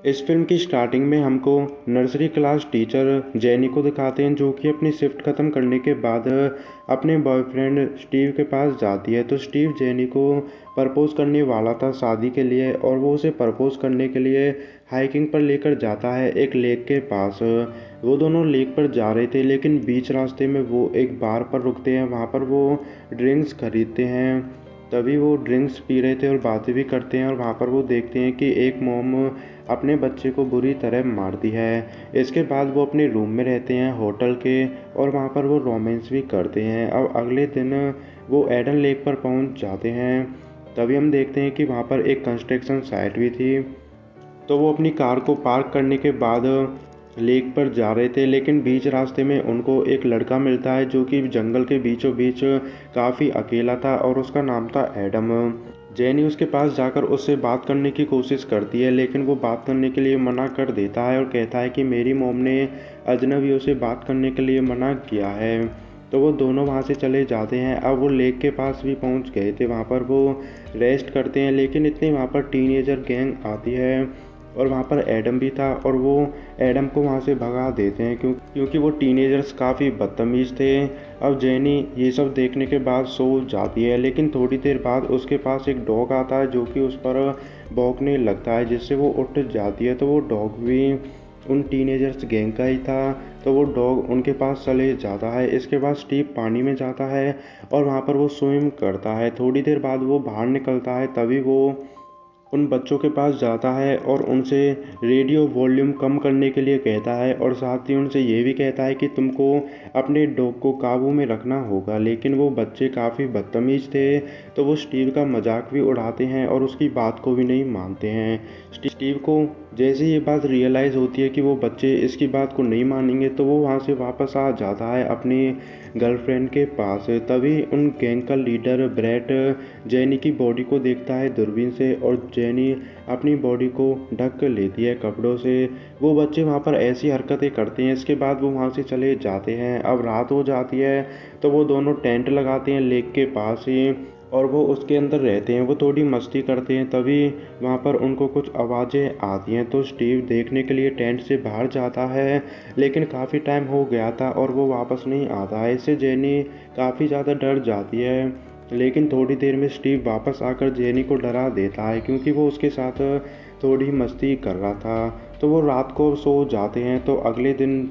इस फिल्म की स्टार्टिंग में हमको नर्सरी क्लास टीचर जेनी को दिखाते हैं, जो कि अपनी शिफ्ट ख़त्म करने के बाद अपने बॉयफ्रेंड स्टीव के पास जाती है। तो स्टीव जेनी को प्रपोज़ करने वाला था शादी के लिए, और वो उसे प्रपोज़ करने के लिए हाइकिंग पर लेकर जाता है एक लेक के पास। वो दोनों लेक पर जा रहे थे, लेकिन बीच रास्ते में वो एक बार पर रुकते हैं। वहाँ पर वो ड्रिंक्स खरीदते हैं। तभी वो ड्रिंक्स पी रहे थे और बातें भी करते हैं, और वहाँ पर वो देखते हैं कि एक मॉम अपने बच्चे को बुरी तरह मारती है। इसके बाद वो अपने रूम में रहते हैं होटल के, और वहाँ पर वो रोमांस भी करते हैं। अब अगले दिन वो एडन लेक पर पहुँच जाते हैं। तभी हम देखते हैं कि वहाँ पर एक कंस्ट्रक्शन साइट भी थी। तो वो अपनी कार को पार्क करने के बाद लेक पर जा रहे थे, लेकिन बीच रास्ते में उनको एक लड़का मिलता है, जो कि जंगल के बीचों बीच काफ़ी अकेला था, और उसका नाम था एडम। जेनी उसके पास जाकर उससे बात करने की कोशिश करती है, लेकिन वो बात करने के लिए मना कर देता है और कहता है कि मेरी मॉम ने अजनबियों से बात करने के लिए मना किया है। तो वो दोनों वहाँ से चले जाते हैं। अब वो लेक के पास भी पहुँच गए थे, वहाँ पर वो रेस्ट करते हैं, लेकिन इतने वहाँ पर टीनेजर गैंग आती है, और वहाँ पर एडम भी था, और वो एडम को वहाँ से भगा देते हैं क्योंकि वो टीनेजर्स काफ़ी बदतमीज़ थे। अब जेनी ये सब देखने के बाद सो जाती है, लेकिन थोड़ी देर बाद उसके पास एक डॉग आता है, जो कि उस पर भौंकने लगता है, जिससे वो उठ जाती है। तो वो डॉग भी उन टीनेजर्स गैंग का ही था। तो वो डॉग उनके पास चले जाता है। इसके बाद स्टीव पानी में जाता है, और वहाँ पर वो स्विम करता है। थोड़ी देर बाद वो बाहर निकलता है, तभी वो उन बच्चों के पास जाता है और उनसे रेडियो वॉल्यूम कम करने के लिए कहता है, और साथ ही उनसे ये भी कहता है कि तुमको अपने डॉग को काबू में रखना होगा। लेकिन वो बच्चे काफ़ी बदतमीज़ थे, तो वो स्टीव का मजाक भी उड़ाते हैं और उसकी बात को भी नहीं मानते हैं। स्टीव को जैसे ये बात रियलाइज़ होती है कि वो बच्चे इसकी बात को नहीं मानेंगे, तो वो वहाँ से वापस आ जाता है अपनी गर्लफ्रेंड के पास। तभी उन गैंग का लीडर ब्रैट जेनी की बॉडी को देखता है दूरबीन से, और जेनी अपनी बॉडी को ढक लेती है कपड़ों से। वो बच्चे वहाँ पर ऐसी हरकतें करते हैं। इसके बाद वो वहाँ से चले जाते हैं। अब रात हो जाती है, तो वो दोनों टेंट लगाते हैं लेक के पास ही, और वो उसके अंदर रहते हैं। वो थोड़ी मस्ती करते हैं। तभी वहाँ पर उनको कुछ आवाज़ें आती हैं, तो स्टीव देखने के लिए टेंट से बाहर जाता है, लेकिन काफ़ी टाइम हो गया था और वो वापस नहीं आता है। इससे जेनी काफ़ी ज़्यादा डर जाती है, लेकिन थोड़ी देर में स्टीव वापस आकर जेनी को डरा देता है, क्योंकि वो उसके साथ थोड़ी मस्ती कर रहा था। तो वो रात को सो जाते हैं। तो अगले दिन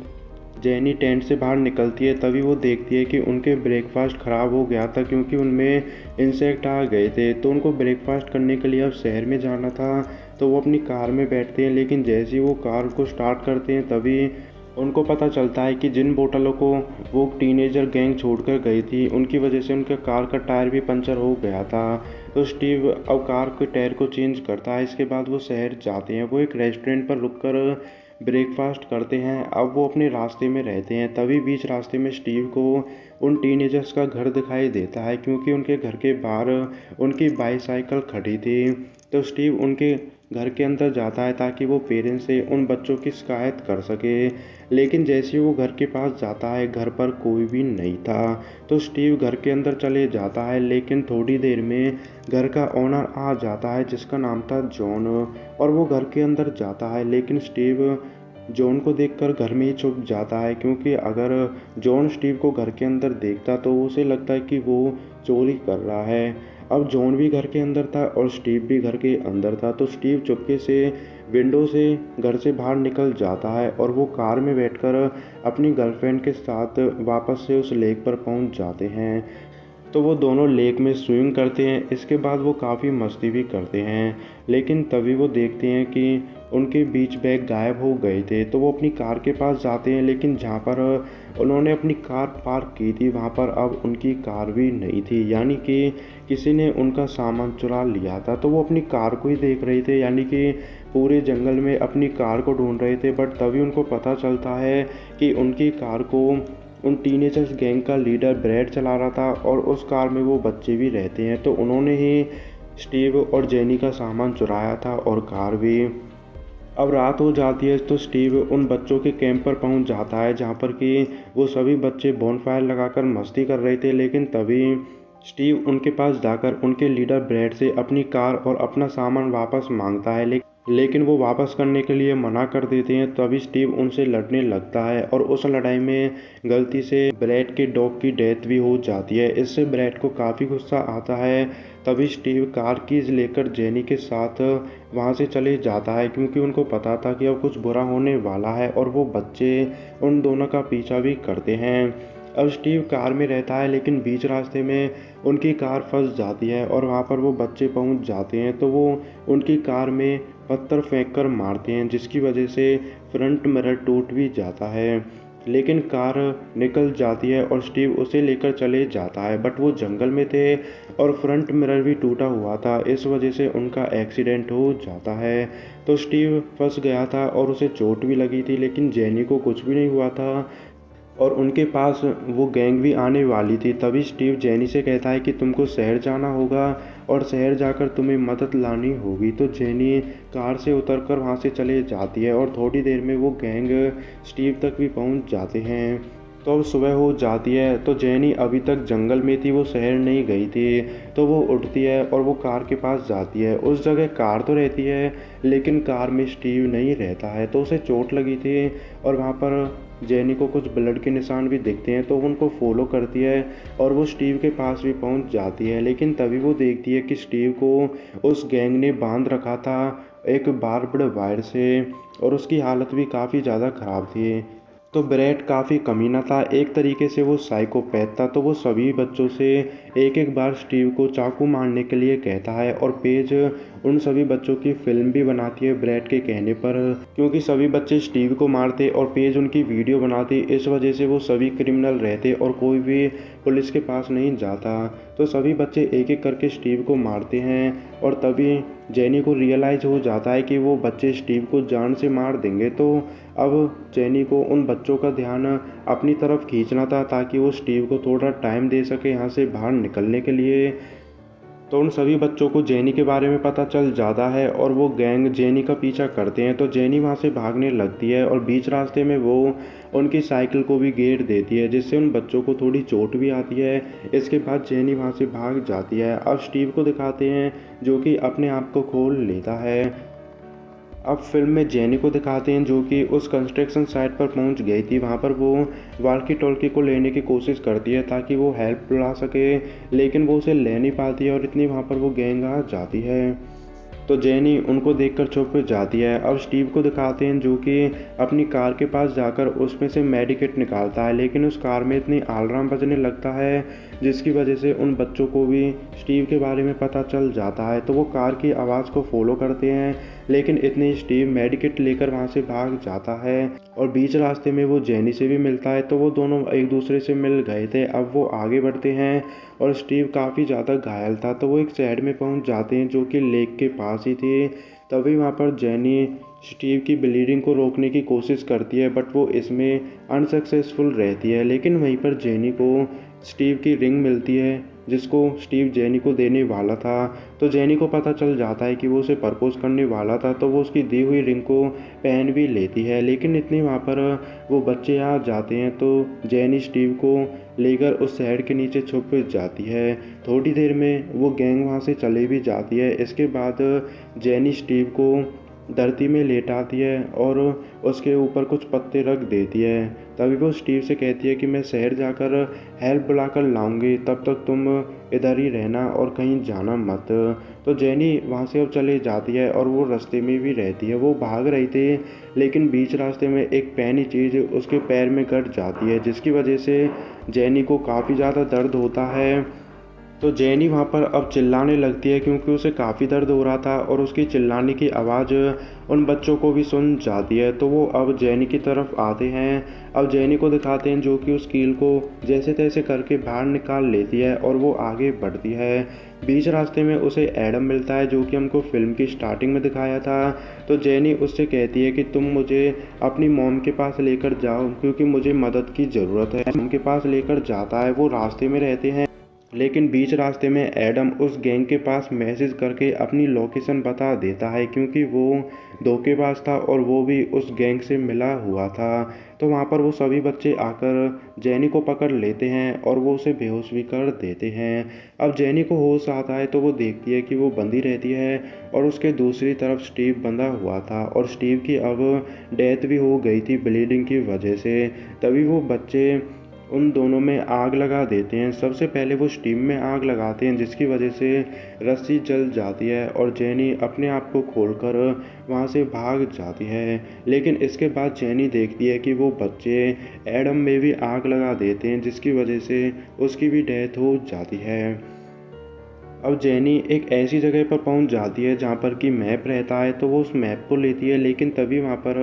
जेनी टेंट से बाहर निकलती है, तभी वो देखती है कि उनके ब्रेकफास्ट ख़राब हो गया था, क्योंकि उनमें इंसेक्ट आ गए थे। तो उनको ब्रेकफास्ट करने के लिए अब शहर में जाना था। तो वो अपनी कार में बैठते हैं, लेकिन जैसे ही वो कार को स्टार्ट करते हैं, तभी उनको पता चलता है कि जिन बोतलों को वो टीनेजर गैंग छोड़कर गई थी, उनकी वजह से उनके कार का टायर भी पंचर हो गया था। तो स्टीव अब कार के टायर को चेंज करता है। इसके बाद वो शहर जाते हैं। वो एक रेस्टोरेंट पर रुककर ब्रेकफास्ट करते हैं। अब वो अपने रास्ते में रहते हैं। तभी बीच रास्ते में स्टीव को उन टीनेजर्स का घर दिखाई देता है, क्योंकि उनके घर के बाहर उनकी बाईसाइकिल खड़ी थी। तो स्टीव उनके घर के अंदर जाता है ताकि वो पेरेंट्स से उन बच्चों की शिकायत कर सके, लेकिन जैसे ही वो घर के पास जाता है, घर पर कोई भी नहीं था। तो स्टीव घर के अंदर चले जाता है, लेकिन थोड़ी देर में घर का ओनर आ जाता है, जिसका नाम था जॉन, और वो घर के अंदर जाता है। लेकिन स्टीव जॉन को देखकर घर में ही छुप जाता है, क्योंकि अगर जॉन स्टीव को घर के अंदर देखता तो उसे लगता है कि वो चोरी कर रहा है। अब जॉन भी घर के अंदर था और स्टीव भी घर के अंदर था। तो स्टीव चुपके से विंडो से घर से बाहर निकल जाता है, और वो कार में बैठकर अपनी गर्लफ्रेंड के साथ वापस से उस लेक पर पहुंच जाते हैं। तो वो दोनों लेक में स्विम करते हैं। इसके बाद वो काफ़ी मस्ती भी करते हैं, लेकिन तभी वो देखते हैं कि उनके बीच बैग गायब हो गए थे। तो वो अपनी कार के पास जाते हैं, लेकिन जहाँ पर उन्होंने अपनी कार पार्क की थी, वहाँ पर अब उनकी कार भी नहीं थी, यानी कि किसी ने उनका सामान चुरा लिया था। तो वो अपनी कार को ही देख रहे थे, यानी कि पूरे जंगल में अपनी कार को ढूंढ रहे थे। बट तभी उनको पता चलता है कि उनकी कार को उन टीनेजर्स गैंग का लीडर ब्रैड चला रहा था, और उस कार में वो बच्चे भी रहते हैं। तो उन्होंने ही स्टीव और जेनी का सामान चुराया था, और कार भी। अब रात हो जाती है, तो स्टीव उन बच्चों के कैंप पर पहुंच जाता है, जहां पर कि वो सभी बच्चे बॉनफायर लगाकर मस्ती कर रहे थे। लेकिन तभी स्टीव उनके पास जाकर उनके लीडर ब्रैड से अपनी कार और अपना सामान वापस मांगता है, लेकिन वो वापस करने के लिए मना कर देते हैं। तभी स्टीव उनसे लड़ने लगता है और उस लड़ाई में गलती से ब्रैड के डॉग की डेथ भी हो जाती है। इससे ब्रैड को काफ़ी गुस्सा आता है। तभी स्टीव कार कीज लेकर जेनी के साथ वहाँ से चले जाता है, क्योंकि उनको पता था कि अब कुछ बुरा होने वाला है और वो बच्चे उन दोनों का पीछा भी करते हैं। अब स्टीव कार में रहता है, लेकिन बीच रास्ते में उनकी कार फंस जाती है और वहाँ पर वो बच्चे पहुँच जाते हैं। तो वो उनकी कार में पत्थर फेंक कर मारते हैं, जिसकी वजह से फ्रंट मिरर टूट भी जाता है। लेकिन कार निकल जाती है और स्टीव उसे लेकर चले जाता है, बट वो जंगल में थे और फ्रंट मिरर भी टूटा हुआ था। इस वजह से उनका एक्सीडेंट हो जाता है। तो स्टीव फंस गया था और उसे चोट भी लगी थी, लेकिन जेनी को कुछ भी नहीं हुआ था और उनके पास वो गैंग भी आने वाली थी। तभी स्टीव जेनी से कहता है कि तुमको शहर जाना होगा और शहर जाकर तुम्हें मदद लानी होगी। तो जेनी कार से उतरकर वहाँ से चले जाती है और थोड़ी देर में वो गैंग स्टीव तक भी पहुँच जाते हैं। तो अब सुबह हो जाती है। तो जेनी अभी तक जंगल में थी, वो शहर नहीं गई थी। तो वो उठती है और वो कार के पास जाती है। उस जगह कार तो रहती है, लेकिन कार में स्टीव नहीं रहता है। तो उसे चोट लगी थी और वहाँ पर जेनी को कुछ ब्लड के निशान भी दिखते हैं। तो उनको फॉलो करती है और वो स्टीव के पास भी पहुँच जाती है। लेकिन तभी वो देखती है कि स्टीव को उस गैंग ने बांध रखा था एक बार्ब्ड वायर से और उसकी हालत भी काफ़ी ज़्यादा ख़राब थी। तो ब्रैड काफ़ी कमीना था, एक तरीके से वो साइकोपैथ था। तो वो सभी बच्चों से एक एक बार स्टीव को चाकू मारने के लिए कहता है और पेज उन सभी बच्चों की फिल्म भी बनाती है ब्रैड के कहने पर, क्योंकि सभी बच्चे स्टीव को मारते और पेज उनकी वीडियो बनाती। इस वजह से वो सभी क्रिमिनल रहते और कोई भी पुलिस के पास नहीं जाता। तो सभी बच्चे एक एक करके स्टीव को मारते हैं और तभी जेनी को रियलाइज़ हो जाता है कि वो बच्चे स्टीव को जान से मार देंगे। तो अब जेनी को उन बच्चों का ध्यान अपनी तरफ खींचना था, ताकि वो स्टीव को थोड़ा टाइम दे सके यहाँ से बाहर निकलने के लिए। तो उन सभी बच्चों को जेनी के बारे में पता चल जाता है और वो गैंग जेनी का पीछा करते हैं। तो जेनी वहाँ से भागने लगती है और बीच रास्ते में वो उनकी साइकिल को भी घेर देती है, जिससे उन बच्चों को थोड़ी चोट भी आती है। इसके बाद जेनी वहाँ से भाग जाती है। अब स्टीव को दिखाते हैं, जो कि अपने आप को खोल लेता है। अब फिल्म में जेनी को दिखाते हैं, जो कि उस कंस्ट्रक्शन साइट पर पहुंच गई थी। वहां पर वो वाल्की टॉल्की को लेने की कोशिश करती है ताकि वो हेल्प बुला सके, लेकिन वो उसे ले नहीं पाती है और इतनी वहां पर वो गैंग आ जाती है। तो जेनी उनको देखकर चुप जाती है। अब स्टीव को दिखाते हैं, जो कि अपनी कार के पास जाकर उसमें से मेडिकेट निकालता है, लेकिन उस कार में इतनी अलार्म बजने लगता है जिसकी वजह से उन बच्चों को भी स्टीव के बारे में पता चल जाता है। तो वो कार की आवाज़ को फॉलो करते हैं, लेकिन इतने स्टीव मेडिकेट लेकर वहाँ से भाग जाता है और बीच रास्ते में वो जेनी से भी मिलता है। तो वो दोनों एक दूसरे से मिल गए थे। अब वो आगे बढ़ते हैं और स्टीव काफ़ी ज़्यादा घायल था। तो वो एक शहर में पहुँच जाते हैं, जो कि लेक के पास ही थी। तभी वहाँ पर जेनी स्टीव की ब्लीडिंग को रोकने की कोशिश करती है, बट वो इसमें अनसक्सेसफुल रहती है। लेकिन वहीं पर जेनी को स्टीव की रिंग मिलती है, जिसको स्टीव जेनी को देने वाला था। तो जेनी को पता चल जाता है कि वो उसे प्रपोज करने वाला था। तो वो उसकी दी हुई रिंग को पहन भी लेती है, लेकिन इतने वहाँ पर वो बच्चे आ जाते हैं। तो जेनी स्टीव को लेकर उस शहर के नीचे छुप जाती है। थोड़ी देर में वो गैंग वहाँ से चले भी जाती है। इसके बाद जेनी स्टीव को धरती में लेटाती है और उसके ऊपर कुछ पत्ते रख देती है। तभी वो स्टीव से कहती है कि मैं शहर जाकर हेल्प बुलाकर लाऊंगी, तब तक तुम इधर ही रहना और कहीं जाना मत। तो जेनी वहाँ से अब चले जाती है और वो रास्ते में भी रहती है। वो भाग रही थी, लेकिन बीच रास्ते में एक पैनी चीज़ उसके पैर में गड़ जाती है, जिसकी वजह से जेनी को काफ़ी ज़्यादा दर्द होता है। तो जेनी वहाँ पर अब चिल्लाने लगती है, क्योंकि उसे काफ़ी दर्द हो रहा था और उसकी चिल्लाने की आवाज़ उन बच्चों को भी सुन जाती है। तो वो अब जेनी की तरफ आते हैं। अब जेनी को दिखाते हैं, जो कि उस कील को जैसे तैसे करके बाहर निकाल लेती है और वो आगे बढ़ती है। बीच रास्ते में उसे एडम मिलता है, जो कि हमको फिल्म की स्टार्टिंग में दिखाया था। तो जेनी उससे कहती है कि तुम मुझे अपनी मॉम के पास लेकर जाओ, क्योंकि मुझे मदद की ज़रूरत है। मॉम के पास लेकर जाता है। वो रास्ते में रहते हैं लेकिन बीच रास्ते में एडम उस गैंग के पास मैसेज करके अपनी लोकेशन बता देता है, क्योंकि वो धोखेबाज था और वो भी उस गैंग से मिला हुआ था। तो वहाँ पर वो सभी बच्चे आकर जेनी को पकड़ लेते हैं और वो उसे बेहोश भी कर देते हैं। अब जेनी को होश आता है तो वो देखती है कि वो बंधी रहती है और उसके दूसरी तरफ स्टीव बंधा हुआ था और स्टीव की अब डेथ भी हो गई थी ब्लीडिंग की वजह से। तभी वो बच्चे उन दोनों में आग लगा देते हैं। सबसे पहले वो स्टीम में आग लगाते हैं, जिसकी वजह से रस्सी जल जाती है और जेनी अपने आप को खोलकर वहाँ से भाग जाती है। लेकिन इसके बाद जेनी देखती है कि वो बच्चे एडम में भी आग लगा देते हैं, जिसकी वजह से उसकी भी डेथ हो जाती है। अब जेनी एक ऐसी जगह पर पहुंच जाती है जहां पर कि मैप रहता है, तो वो उस मैप को लेती है, लेकिन तभी वहां पर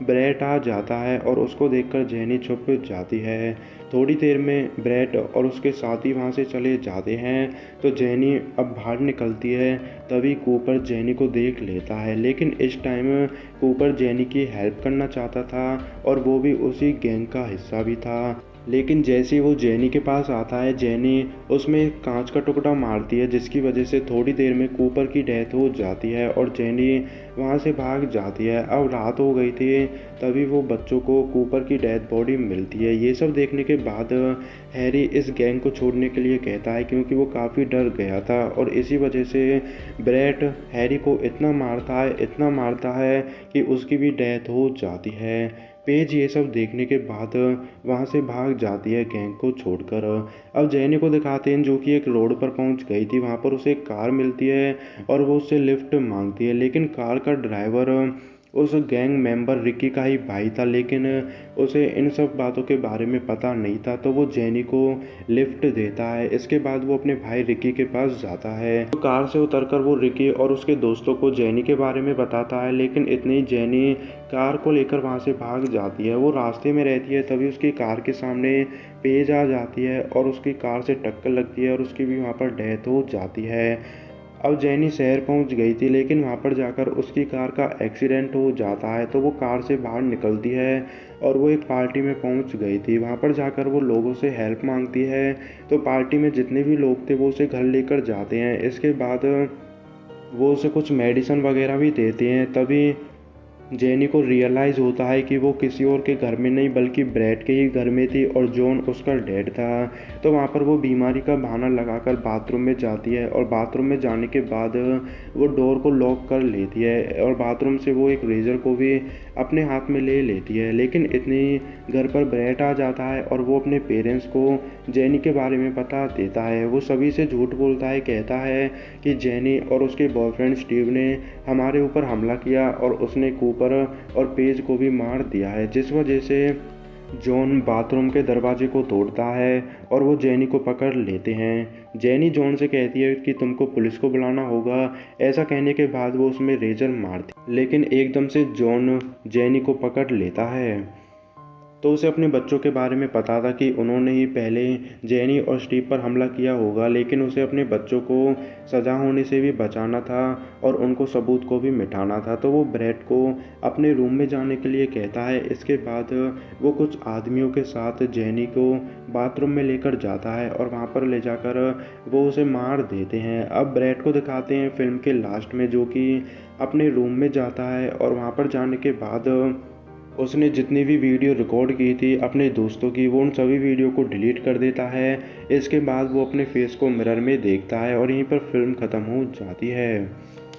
ब्रेट आ जाता है और उसको देखकर जेनी छुप जाती है। थोड़ी देर में ब्रेट और उसके साथी वहां से चले जाते हैं, तो जेनी अब बाहर निकलती है। तभी कूपर जेनी को देख लेता है, लेकिन इस टाइम कूपर जेनी की हेल्प करना चाहता था और वो भी उसी गैंग का हिस्सा भी था। लेकिन जैसे ही वो जेनी के पास आता है, जेनी उसमें एक कांच का टुकड़ा मारती है, जिसकी वजह से थोड़ी देर में कूपर की डेथ हो जाती है और जेनी वहाँ से भाग जाती है। अब रात हो गई थी, तभी वो बच्चों को कूपर की डेथ बॉडी मिलती है। ये सब देखने के बाद हैरी इस गैंग को छोड़ने के लिए कहता है, क्योंकि वो काफ़ी डर गया था और इसी वजह से ब्रेट हैरी को इतना मारता है कि उसकी भी डेथ हो जाती है। पेज ये सब देखने के बाद वहाँ से भाग जाती है गैंग को छोड़कर। अब जेनी को दिखाते हैं जो कि एक रोड पर पहुँच गई थी। वहाँ पर उसे एक कार मिलती है और वो उससे लिफ्ट मांगती है, लेकिन कार का ड्राइवर उस गैंग मेंबर रिकी का ही भाई था, लेकिन उसे इन सब बातों के बारे में पता नहीं था। तो वो जेनी को लिफ्ट देता है। इसके बाद वो अपने भाई रिकी के पास जाता है। तो कार से उतरकर वो रिकी और उसके दोस्तों को जेनी के बारे में बताता है, लेकिन इतनी जेनी कार को लेकर वहाँ से भाग जाती है। वो रास्ते में रहती है, तभी उसकी कार के सामने पेज आ जाती है और उसकी कार से टक्कर लगती है और उसकी भी वहाँ पर डेथ हो जाती है। अब जेनी शहर पहुंच गई थी, लेकिन वहां पर जाकर उसकी कार का एक्सीडेंट हो जाता है। तो वो कार से बाहर निकलती है और वो एक पार्टी में पहुंच गई थी। वहां पर जाकर वो लोगों से हेल्प मांगती है, तो पार्टी में जितने भी लोग थे वो उसे घर लेकर जाते हैं। इसके बाद वो उसे कुछ मेडिसिन वगैरह भी देते हैं। तभी जेनी को रियलाइज़ होता है कि वो किसी और के घर में नहीं बल्कि ब्रैड के ही घर में थी और जॉन उसका डैड था। तो वहाँ पर वो बीमारी का बहाना लगाकर बाथरूम में जाती है और बाथरूम में जाने के बाद वो डोर को लॉक कर लेती है और बाथरूम से वो एक रेज़र को भी अपने हाथ में ले लेती है। लेकिन इतनी घर पर ब्रैड आ जाता है और वो अपने पेरेंट्स को जेनी के बारे में बता देता है। वो सभी से झूठ बोलता है, कहता है कि जेनी और उसके बॉयफ्रेंड स्टीव ने हमारे ऊपर हमला किया और उसने कूपर और पेज को भी मार दिया है, जिस वजह से जॉन बाथरूम के दरवाजे को तोड़ता है और वो जेनी को पकड़ लेते हैं। जेनी जॉन से कहती है कि तुमको पुलिस को बुलाना होगा। ऐसा कहने के बाद वो उसमें रेजर मारती, लेकिन एकदम से जॉन जेनी को पकड़ लेता है। तो उसे अपने बच्चों के बारे में पता था कि उन्होंने ही पहले जेनी और स्टीव पर हमला किया होगा, लेकिन उसे अपने बच्चों को सज़ा होने से भी बचाना था और उनको सबूत को भी मिटाना था। तो वो ब्रैड को अपने रूम में जाने के लिए कहता है। इसके बाद वो कुछ आदमियों के साथ जेनी को बाथरूम में लेकर जाता है और वहाँ पर ले जाकर वो उसे मार देते हैं। अब ब्रैड को दिखाते हैं फिल्म के लास्ट में, जो कि अपने रूम में जाता है और वहाँ पर जाने के बाद उसने जितनी भी वीडियो रिकॉर्ड की थी अपने दोस्तों की, वो उन सभी वीडियो को डिलीट कर देता है। इसके बाद वो अपने फेस को मिरर में देखता है और यहीं पर फिल्म ख़त्म हो जाती है।